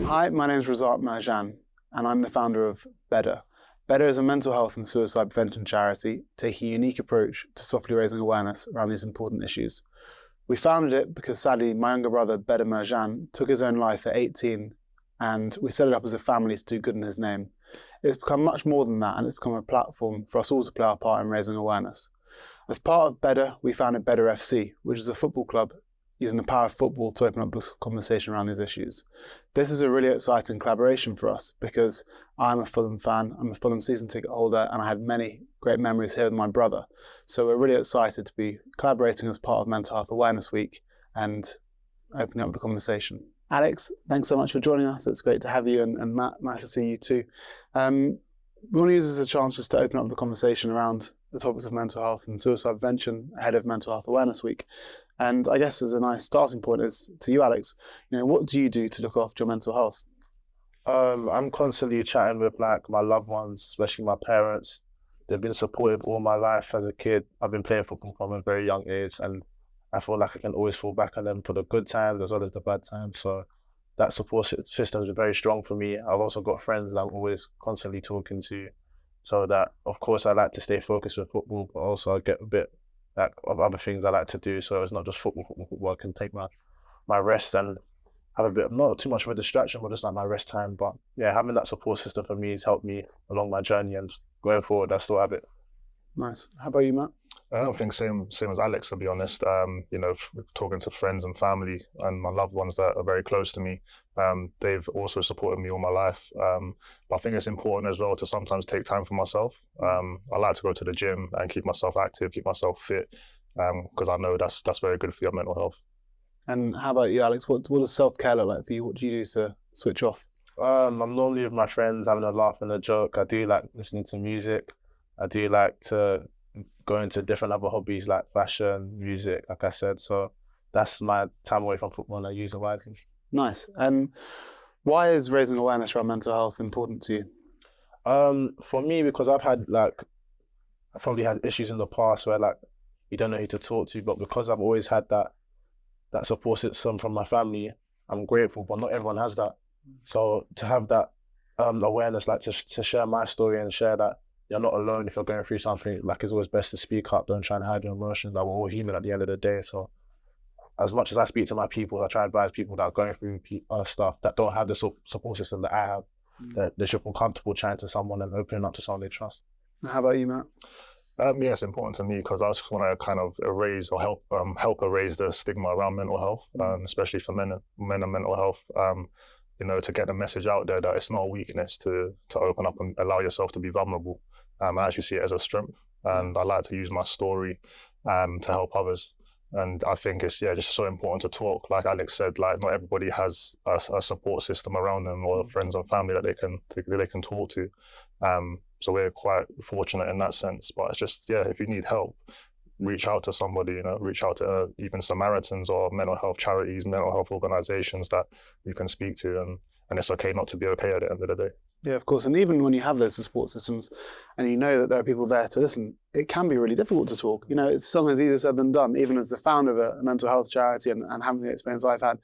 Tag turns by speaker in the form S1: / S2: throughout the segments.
S1: Hi, my name is Razzak Mirjan, and I'm the founder of Better. Better is a mental health and suicide prevention charity taking a unique approach to softly raising awareness around these important issues. We founded it because sadly my younger brother, Better Mirjan, took his own life at 18, and we set it up as a family to do good in his name. It's become much more than that, and it's become a platform for us all to play our part in raising awareness. As part of Better, we founded Better FC, which is a football club using the power of football to open up this conversation around these issues. This is a really exciting collaboration for us because I'm a Fulham fan, I'm a Fulham season ticket holder, and I had many great memories here with my brother. So we're really excited to be collaborating as part of Mental Health Awareness Week and opening up the conversation. Alex, thanks so much for joining us. It's great to have you, and Matt, nice to see you too. We want to use this as a chance just to open up the conversation around the topics of mental health and suicide prevention ahead of Mental Health Awareness Week. And I guess as a nice starting point is to you, Alex, what do you do to look after your mental health?
S2: I'm constantly chatting with my loved ones, especially my parents. They've been supportive all my life as a kid. I've been playing football from a very young age, and I feel like I can always fall back on them for the good times as well as the bad times. So that support system is very strong for me. I've also got friends that I'm always constantly talking to. So that, of course, I like to stay focused with football, but also I get a bit of other things I like to do. So it's not just football. I can take my rest and have a bit of, not too much of a distraction, but just like my rest time. But yeah, having that support system for me has helped me along my journey, and going forward, I still have it.
S1: Nice. How about you, Matt?
S3: I think same as Alex, to be honest. Talking to friends and family and my loved ones that are very close to me, they've also supported me all my life. But I think it's important as well to sometimes take time for myself. I like to go to the gym and keep myself active, keep myself fit, because I know that's very good for your mental health.
S1: And how about you, Alex? What does self-care look like for you? What do you do to switch off?
S2: I'm normally with my friends, having a laugh and a joke. I do like listening to music. I do like to go into different other hobbies like fashion, music, like I said. So that's my time away from football, and I use it wisely.
S1: Nice. And why is raising awareness around mental health important to you?
S2: For me, because I've probably had issues in the past where you don't know who to talk to, but because I've always had that support system from my family, I'm grateful, but not everyone has that. So to have that awareness, to share my story and share that you're not alone if you're going through something, it's always best to speak up, don't try and hide your emotions. We're all human at the end of the day. So as much as I speak to my people, I try and advise people that are going through stuff that don't have the support system that I have, that they should feel comfortable chatting to someone and opening up to someone they trust.
S1: How about you, Matt?
S3: Yeah, it's important to me because I just want to kind of erase or help erase the stigma around mental health, especially for men and mental health. To get the message out there that it's not a weakness to open up and allow yourself to be vulnerable. I actually see it as a strength, and I like to use my story to help others. And I think it's just so important to talk. Like Alex said, not everybody has a support system around them or friends and family that they can talk to. So we're quite fortunate in that sense. But it's just if you need help, reach out to somebody. Reach out to even Samaritans or mental health charities, mental health organizations that you can speak to, and it's okay not to be okay at the end of the day.
S1: Yeah, of course. And even when you have those support systems and you know that there are people there to listen, it can be really difficult to talk. It's sometimes easier said than done. Even as the founder of a mental health charity and having the experience I've had,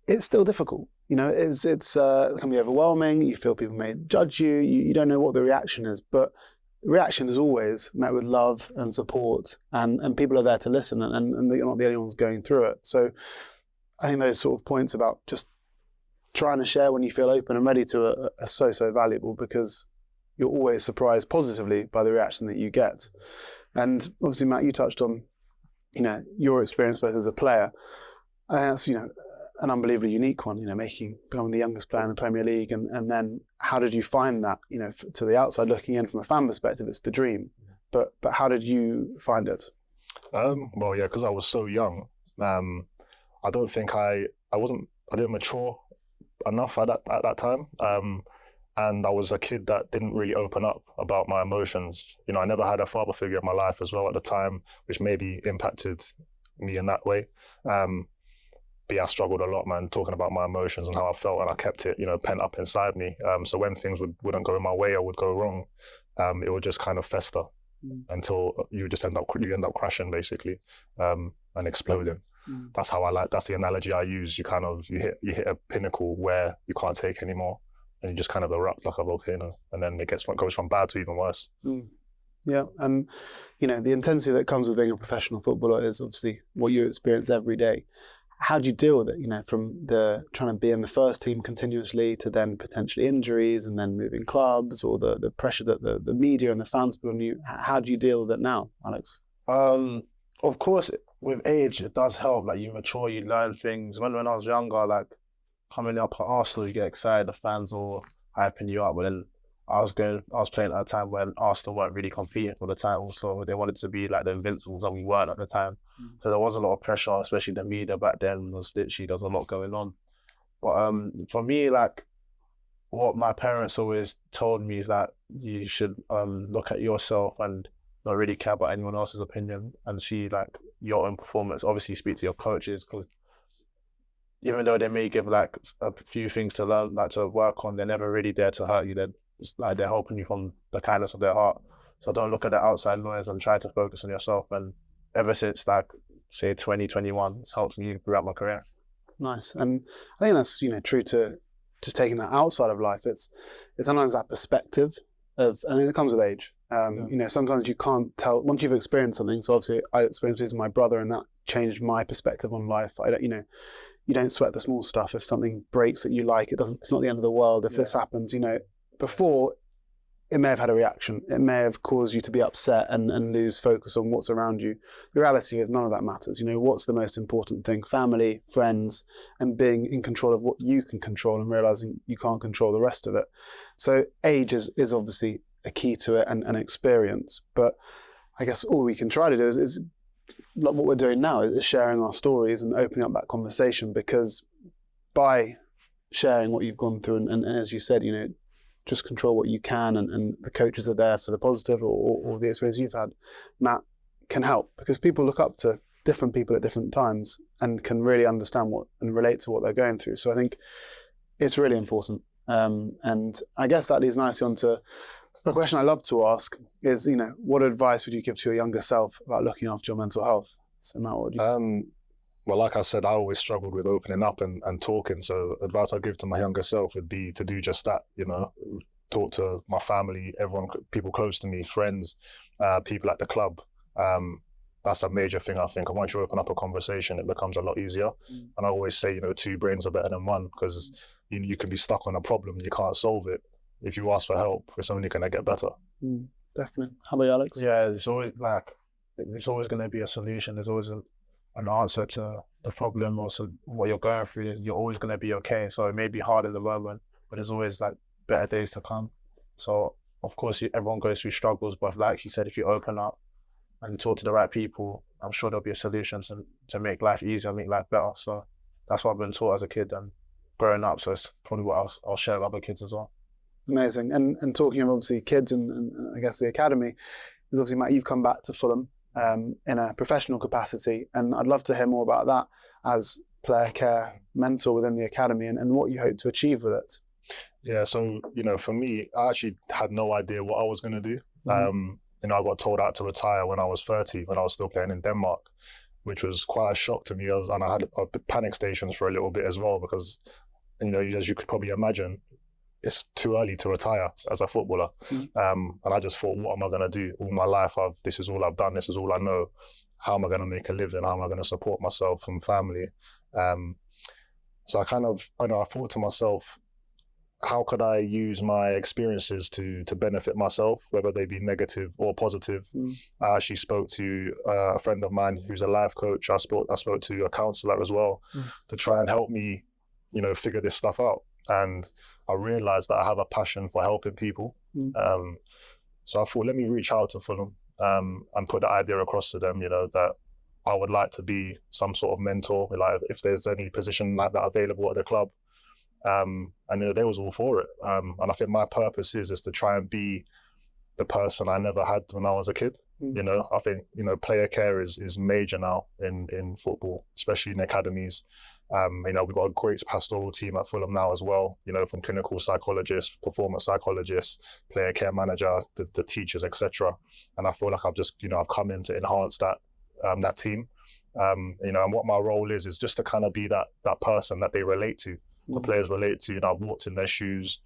S1: it's still difficult. It can be overwhelming. You feel people may judge you. You don't know what the reaction is, but the reaction is always met with love and support, and people are there to listen, and you're not the only ones going through it. So I think those sort of points about just trying to share when you feel open and ready to are so valuable, because you're always surprised positively by the reaction that you get. And obviously, Matt, you touched on, your experience both as a player. And that's, an unbelievably unique one, becoming the youngest player in the Premier League. And then how did you find that, to the outside looking in from a fan perspective, it's the dream. But how did you find it?
S3: Because I was so young. I don't think I didn't mature enough at that time. And I was a kid that didn't really open up about my emotions. I never had a father figure in my life as well at the time, which maybe impacted me in that way. But yeah, I struggled a lot, man, talking about my emotions and how I felt, and I kept it, pent up inside me. So when things wouldn't go my way or would go wrong, it would just kind of fester until you end up crashing, basically, and exploding. that's the analogy I use. You hit a pinnacle where you can't take anymore, and you just kind of erupt like a volcano, and then it goes from bad to even worse.
S1: Yeah, and the intensity that comes with being a professional footballer is obviously what you experience every day. How do you deal with it? From the trying to be in the first team continuously to then potentially injuries and then moving clubs, or the pressure that the media and the fans put on you. How do you deal with it now, Alex?
S2: Of course, with age, it does help. Like, you mature, you learn things. When I was younger, like coming up at Arsenal, you get excited, the fans all hyping you up. But then I was playing at a time when Arsenal weren't really competing for the title, so they wanted to be like the Invincibles, and we weren't at the time. So there was a lot of pressure, especially the media back then. There was a lot going on. But for me, like, what my parents always told me is that you should look at yourself and not really care about anyone else's opinion, and see like your own performance. Obviously, speak to your coaches, because even though they may give like a few things to learn, like to work on, they're never really there to hurt you. They're helping you from the kindness of their heart. So don't look at the outside noise and try to focus on yourself. And ever since, like, say 2021, it's helped me throughout my career.
S1: Nice. And I think that's true to just taking that outside of life. It's sometimes that perspective of, and it comes with age. Sometimes you can't tell once you've experienced something. So obviously I experienced it with my brother, and that changed my perspective on life. You don't sweat the small stuff. If something breaks that you like, it's not the end of the world. If this happens, before, it may have had a reaction. It may have caused you to be upset and lose focus on what's around you. The reality is none of that matters. What's the most important thing? Family, friends, and being in control of what you can control, and realizing you can't control the rest of it. So age is obviously a key to it, and experience. But I guess all we can try to do is like what we're doing now, is sharing our stories and opening up that conversation, because by sharing what you've gone through, and as you said, just control what you can, and the coaches are there for the positive or the experience you've had, and that can help, because people look up to different people at different times and can really understand and relate to what they're going through. So I think it's really important. And I guess that leads nicely on to a question I love to ask is, what advice would you give to your younger self about looking after your mental health? So Matt, what do you
S3: Well, like I said, I always struggled with opening up and talking. So advice I'd give to my younger self would be to do just that, talk to my family, everyone, people close to me, friends, people at the club. That's a major thing, I think. And once you open up a conversation, it becomes a lot easier. And I always say, two brains are better than one, because you can be stuck on a problem and you can't solve it. If you ask for help, it's only going to get better.
S1: Definitely. How about you, Alex?
S2: Yeah, there's always going to be a solution. There's always an answer to the problem, or what you're going through. You're always going to be okay. So it may be hard in the moment, but there's always like better days to come. So of course, everyone goes through struggles, but like you said, if you open up and talk to the right people, I'm sure there'll be a solution to make life easier, make life better. So that's what I've been taught as a kid and growing up. So it's probably what I'll share with other kids as well.
S1: Amazing. And talking of obviously kids and I guess the academy, is obviously, Matt, you've come back to Fulham in a professional capacity, and I'd love to hear more about that as player care mentor within the academy, and what you hope to achieve with it.
S3: Yeah, so for me, I actually had no idea what I was going to do. I got told out to retire when I was 30, when I was still playing in Denmark, which was quite a shock to me. And I had panic stations for a little bit as well, because as you could probably imagine, it's too early to retire as a footballer. And I just thought, what am I going to do? All my life, this is all I've done. This is all I know. How am I going to make a living? How am I going to support myself and family? So I thought to myself, how could I use my experiences to benefit myself, whether they be negative or positive? I actually spoke to a friend of mine who's a life coach. I spoke to a counsellor as well to try and help me, figure this stuff out. And I realized that I have a passion for helping people. So I thought, let me reach out to Fulham and put the idea across to them, that I would like to be some sort of mentor, like if there's any position like that available at the club. And they was all for it. And I think my purpose is to try and be the person I never had when I was a kid. I think, player care is major now in football, especially in academies. We've got a great pastoral team at Fulham now as well, from clinical psychologists, performance psychologists, player care manager, the teachers, etc. And I feel like I've just, I've come in to enhance that team. You know, and what my role is just to kind of be that person that they relate to, the players relate to. You know, I've walked in their shoes.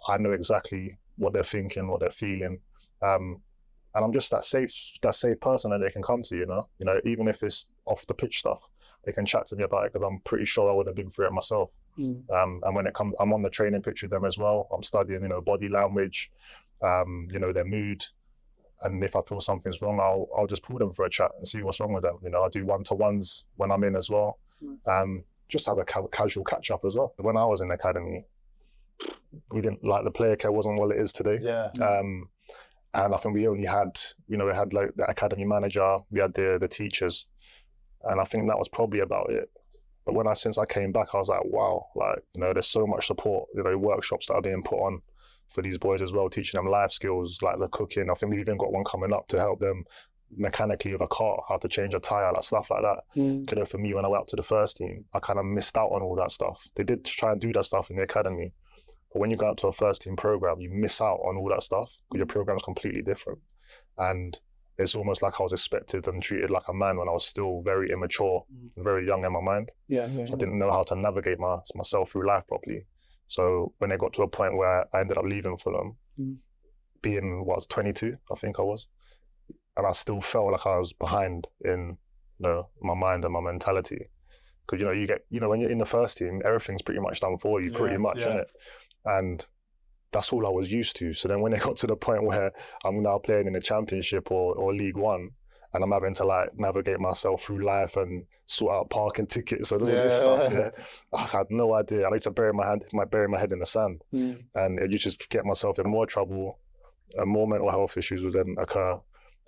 S3: I know exactly what they're thinking, what they're feeling. And I'm just that safe person that they can come to, you know, even if it's off the pitch stuff, they can chat to me about it because I'm pretty sure I would have been through it myself. And when it comes, I'm on the training pitch with them as well. I'm studying, you know, body language, you know, their mood. And if I feel something's wrong, I'll just pull them for a chat and see what's wrong with them. You know, I'll do one-to-ones when I'm in as well. Just have a casual catch up as well. When I was in the academy, we didn't, like, the player care wasn't what it is today. And I think we only had, you know, we had like the academy manager, we had the teachers, and I think that was probably about it. But since I came back, I was like, wow, like, you know, there's so much support, you know, workshops that are being put on for these boys as well, teaching them life skills, like the cooking. I think we've even got one coming up to help them mechanically with a car, how to change a tire, like stuff like that. You know, for me, when I went up to the first team, I kind of missed out on all that stuff. They did try and do that stuff in the academy, but when you go out to a first team program, you miss out on all that stuff because your program's completely different. And it's almost like I was expected and treated like a man when I was still very immature and very young in my mind. So I didn't know how to navigate myself through life properly. So when it got to a point where I ended up leaving Fulham, being 22, I think I was, and I still felt like I was behind in, you know, my mind and my mentality. Because, you know, you get, you know, when you're in the first team, everything's pretty much done for you, pretty much, innit? And that's all I was used to. So then when it got to the point where I'm now playing in the Championship or League One, and I'm having to like navigate myself through life and sort out parking tickets and all this stuff, I had no idea. I need to bury my head in the sand. And you just get myself in more trouble, and more mental health issues would then occur,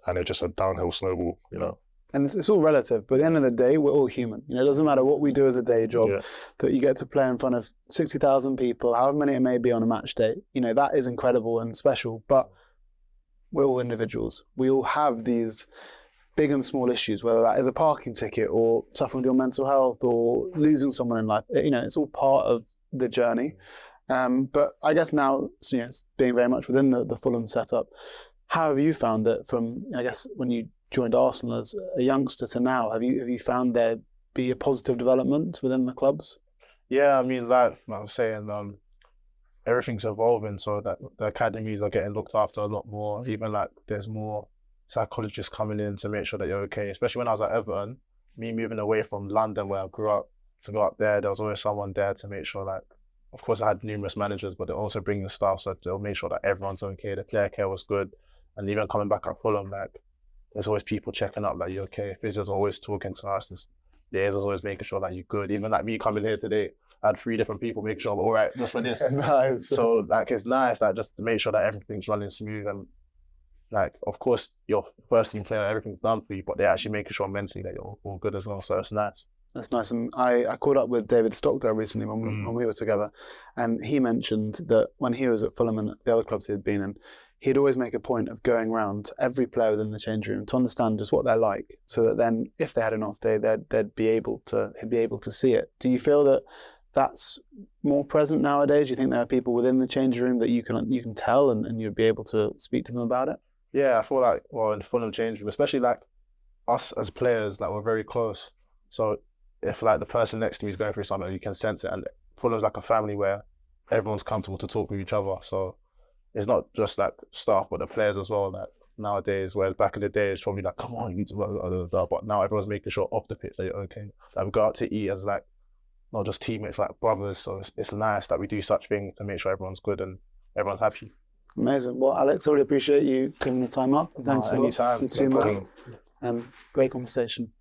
S3: and it's just a downhill snowball, you know.
S1: And it's all relative, but at the end of the day, we're all human. You know, it doesn't matter what we do as a day job, that you get to play in front of 60,000 people, however many it may be on a match day. You know, that is incredible and special, but we're all individuals. We all have these big and small issues, whether that is a parking ticket or suffering with your mental health or losing someone in life. You know, it's all part of the journey. But I guess now, you know, being very much within the Fulham setup, how have you found it from, I guess, when you joined Arsenal as a youngster to now? Have you found there be a positive development within the clubs?
S2: Yeah, I mean, like I was saying, everything's evolving, so that the academies are getting looked after a lot more. Even like there's more psychologists coming in to make sure that you're okay. Especially when I was at Everton, me moving away from London where I grew up to go up there was always someone there to make sure, like, of course I had numerous managers, but they're also bringing the staff, so they'll make sure that everyone's okay, the player care was good. And even coming back at Fulham, like, there's always people checking up, like, you okay? Physio's always talking to us. There's always making sure that you're good. Even like me coming here today, I had 3 different people making sure I'm all right just for this.
S1: Nice.
S2: So like, it's nice, like, just to make sure that everything's running smooth. And like, of course, your first team player, everything's done for you, but they're actually making sure mentally that you're all good as well. So it's nice.
S1: That's nice. And I caught up with David Stockdale recently when we were together, and he mentioned that when he was at Fulham and the other clubs he had been in, he'd always make a point of going around to every player within the change room to understand just what they're like, so that then if they had an off day, he'd be able to see it. Do you feel that that's more present nowadays? Do you think there are people within the change room that you can tell and you'd be able to speak to them about it?
S2: Yeah, I feel like, well, in the Fulham change room, especially like us as players, like, we're very close. So if like the person next to me is going through something, you can sense it. And Fulham's like a family where everyone's comfortable to talk with each other. So it's not just like staff, but the players as well. Like nowadays, where back in the day, it's probably like, come on, you need to blah, blah, blah, blah. But now everyone's making sure off the pitch that you're okay. Like, we go out to eat as like, not just teammates, like brothers. So it's nice that we do such things to make sure everyone's good and everyone's happy.
S1: Amazing. Well, Alex, I really appreciate you giving the time up. Thanks a lot for 2 months. And great conversation.